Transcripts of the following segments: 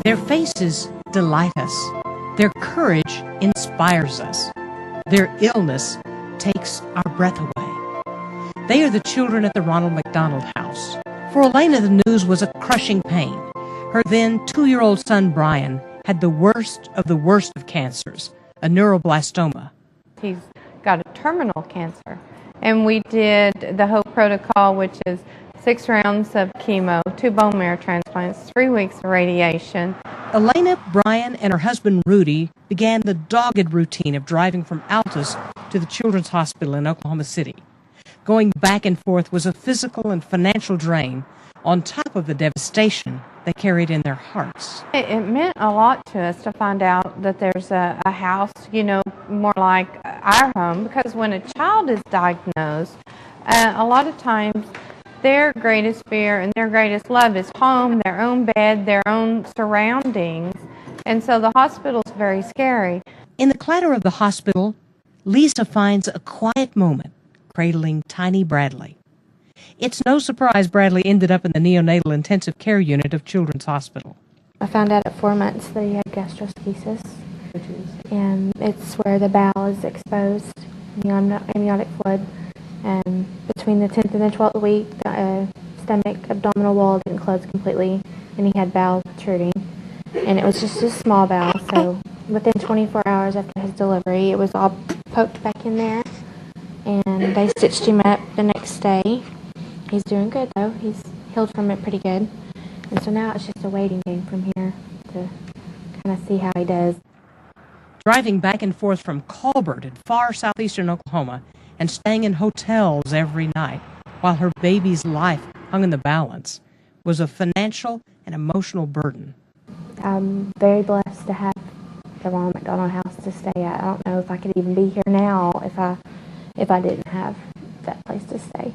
Their faces delight us. Their courage inspires us. Their illness takes our breath away. They are the children at the Ronald McDonald House. For Elena, the news was a crushing pain. Her then 2-year-old son, Brian, had the worst of cancers, a neuroblastoma. He's got a terminal cancer. And we did the whole protocol, which is 6 rounds of chemo, 2 bone marrow transplants, 3 weeks of radiation. Elena, Brian, and her husband, Rudy, began the dogged routine of driving from Altus to the Children's Hospital in Oklahoma City. Going back and forth was a physical and financial drain on top of the devastation they carried in their hearts. It meant a lot to us to find out that there's a house, more like our home, because when a child is diagnosed, a lot of times their greatest fear and their greatest love is home, their own bed, their own surroundings, and so the hospital's very scary. In the clatter of the hospital, Lisa finds a quiet moment, cradling tiny Bradley. It's no surprise Bradley ended up in the neonatal intensive care unit of Children's Hospital. I found out at 4 months that he had gastroschisis, and it's where the bowel is exposed, amniotic fluid. And between the 10th and the 12th week, the stomach, abdominal wall didn't close completely, and he had bowel protruding. And it was just a small bowel, so within 24 hours after his delivery, it was all poked back in there, and they stitched him up the next day. He's doing good, though. He's healed from it pretty good. And so now it's just a waiting game from here to kind of see how he does. Driving back and forth from Colbert in far southeastern Oklahoma and staying in hotels every night while her baby's life hung in the balance was a financial and emotional burden. I'm very blessed to have the Ronald McDonald House to stay at. I don't know if I could even be here now if I didn't have that place to stay.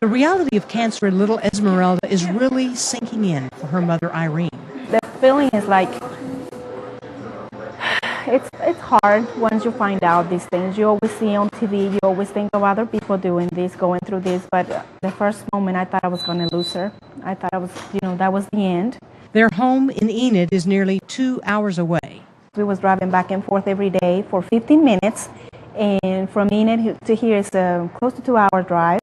The reality of cancer in little Esmeralda is really sinking in for her mother, Irene. The feeling is like, it's hard once you find out these things. You always see on TV, you always think of other people doing this, going through this, but the first moment I thought I was going to lose her. I thought I was, that was the end. Their home in Enid is nearly 2 hours away. We was driving back and forth every day for 15 minutes, and from Enid to here is a close to 2-hour drive.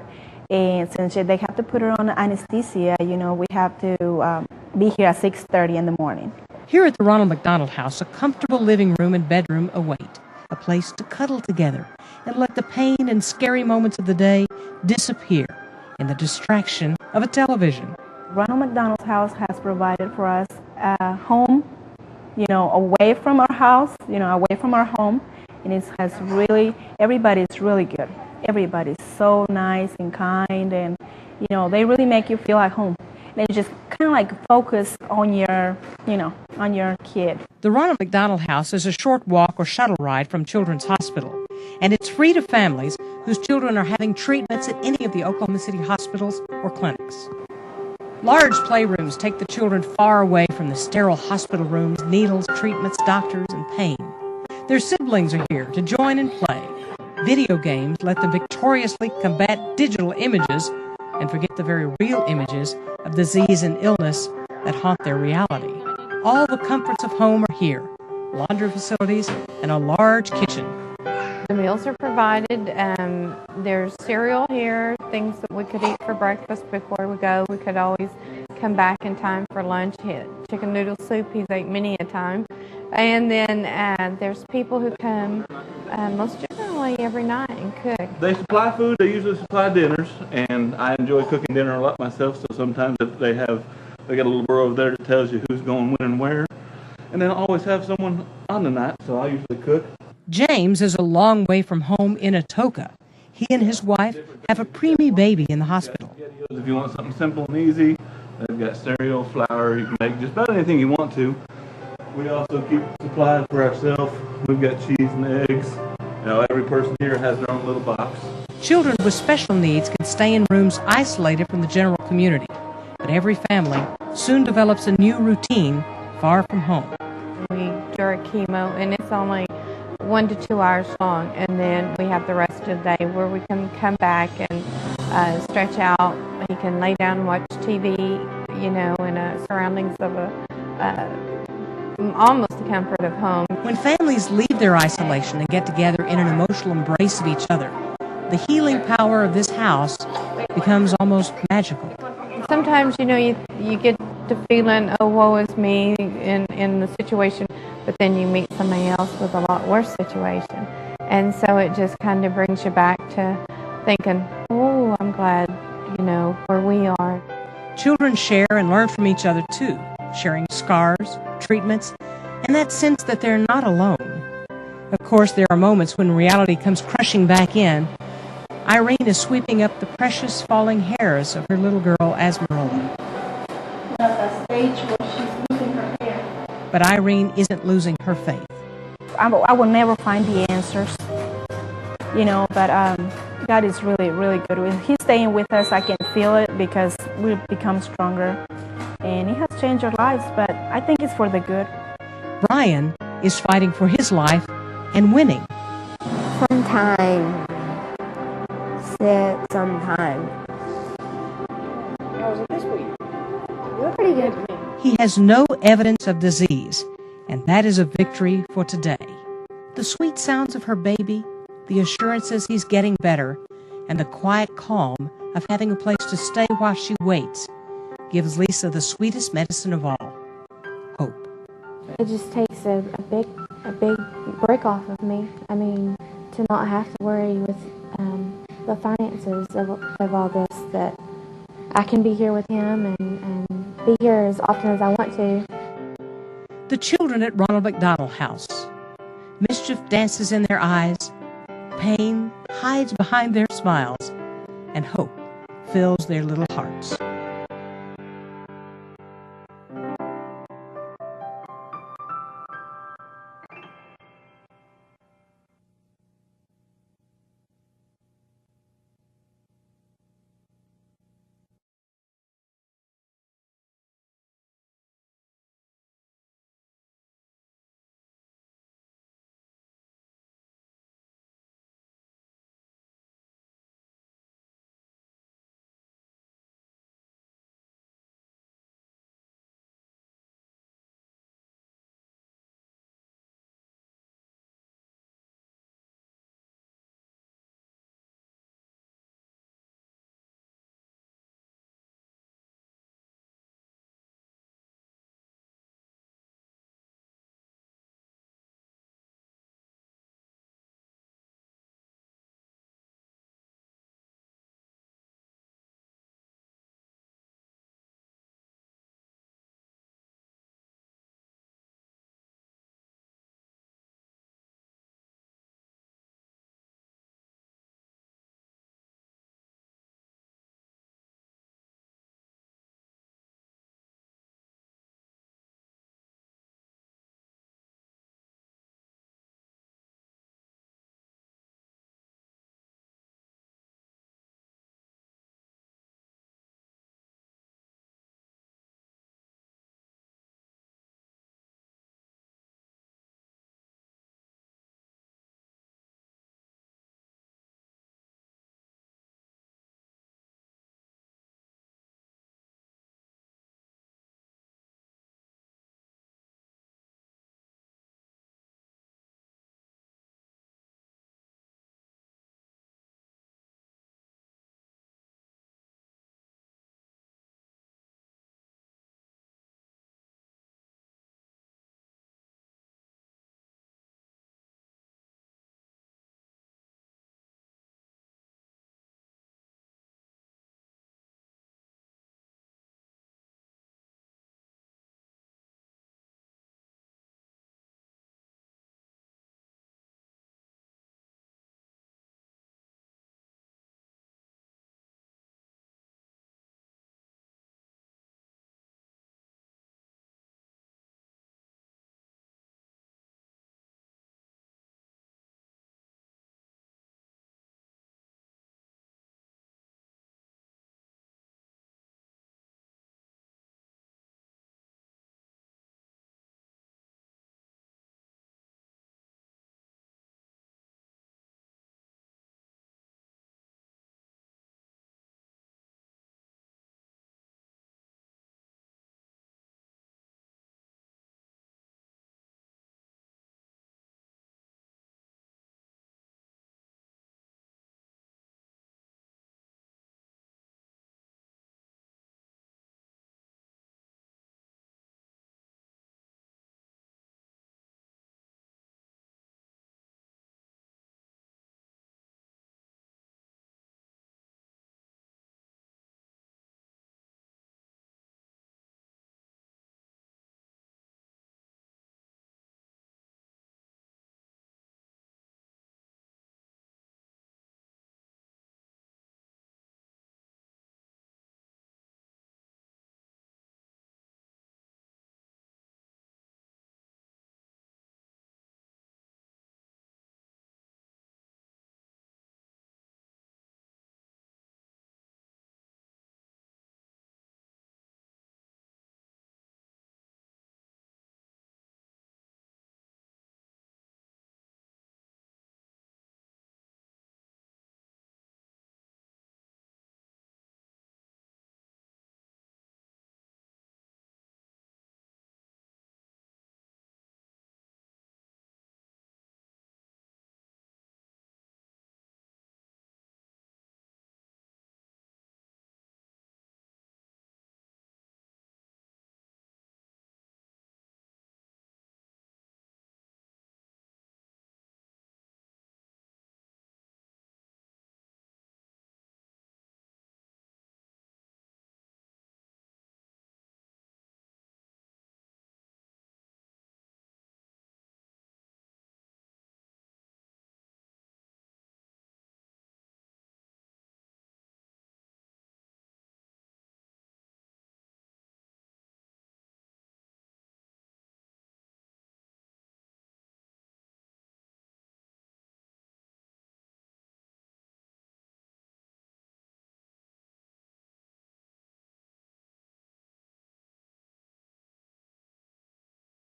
And since they have to put her on anesthesia, we have to be here at 6:30 in the morning. Here at the Ronald McDonald House, a comfortable living room and bedroom await, a place to cuddle together and let the pain and scary moments of the day disappear in the distraction of a television. Ronald McDonald's House has provided for us a home, away from our house, away from our home, and it has really, everybody's really good. Everybody's so nice and kind, and they really make you feel like home. And you just kind of like focus on your, on your kid. The Ronald McDonald House is a short walk or shuttle ride from Children's Hospital, and it's free to families whose children are having treatments at any of the Oklahoma City hospitals or clinics. Large playrooms take the children far away from the sterile hospital rooms, needles, treatments, doctors, and pain. Their siblings are here to join and play. Video games let them victoriously combat digital images and forget the very real images of disease and illness that haunt their reality. All the comforts of home are here, laundry facilities, and a large kitchen. The meals are provided. There's cereal here, things that we could eat for breakfast before we go. We could always come back in time for lunch. Chicken noodle soup, he's ate many a time. And then there's people who come most generally every night and cook. They supply food, they usually supply dinners, and I enjoy cooking dinner a lot myself, so sometimes if they got a little board over there that tells you who's going when and where. And then I always have someone on the night, so I usually cook. James is a long way from home in Atoka. He and his wife have a preemie baby in the hospital. If you want something simple and easy, they've got cereal, flour, you can make just about anything you want to. We also keep supplies for ourselves. We've got cheese and eggs. Every person here has their own little box. Children with special needs can stay in rooms isolated from the general community, but every family soon develops a new routine far from home. We do our chemo, and it's only 1 to 2 hours long, and then we have the rest of the day where we can come back and stretch out. He can lay down and watch TV, in the surroundings of almost the comfort of home. When families leave their isolation and get together in an emotional embrace of each other, the healing power of this house becomes almost magical. Sometimes, you get the feeling, oh, woe is me in the situation, but then you meet somebody else with a lot worse situation. And so it just kind of brings you back to thinking, oh, I'm glad, where we are. Children share and learn from each other too, sharing scars, treatments, and that sense that they're not alone. Of course, there are moments when reality comes crushing back in. Irene is sweeping up the precious falling hairs of her little girl, Esmeralda. At the stage where she's losing her hair. But Irene isn't losing her faith. I will never find the answers, but God is really, really good. He's staying with us. I can feel it because we've become stronger. And He has changed our lives, but I think it's for the good. Brian is fighting for his life and winning. Sometimes sick, sometimes. How was it this week? You look pretty good. He has no evidence of disease, and that is a victory for today. The sweet sounds of her baby, the assurances he's getting better, and the quiet calm of having a place to stay while she waits gives Lisa the sweetest medicine of all, hope. It just takes a big break off of me. I mean, to not have to worry with the finances of all this, that I can be here with him and be here as often as I want to. The children at Ronald McDonald House. Mischief dances in their eyes, pain hides behind their smiles, and hope fills their little hearts.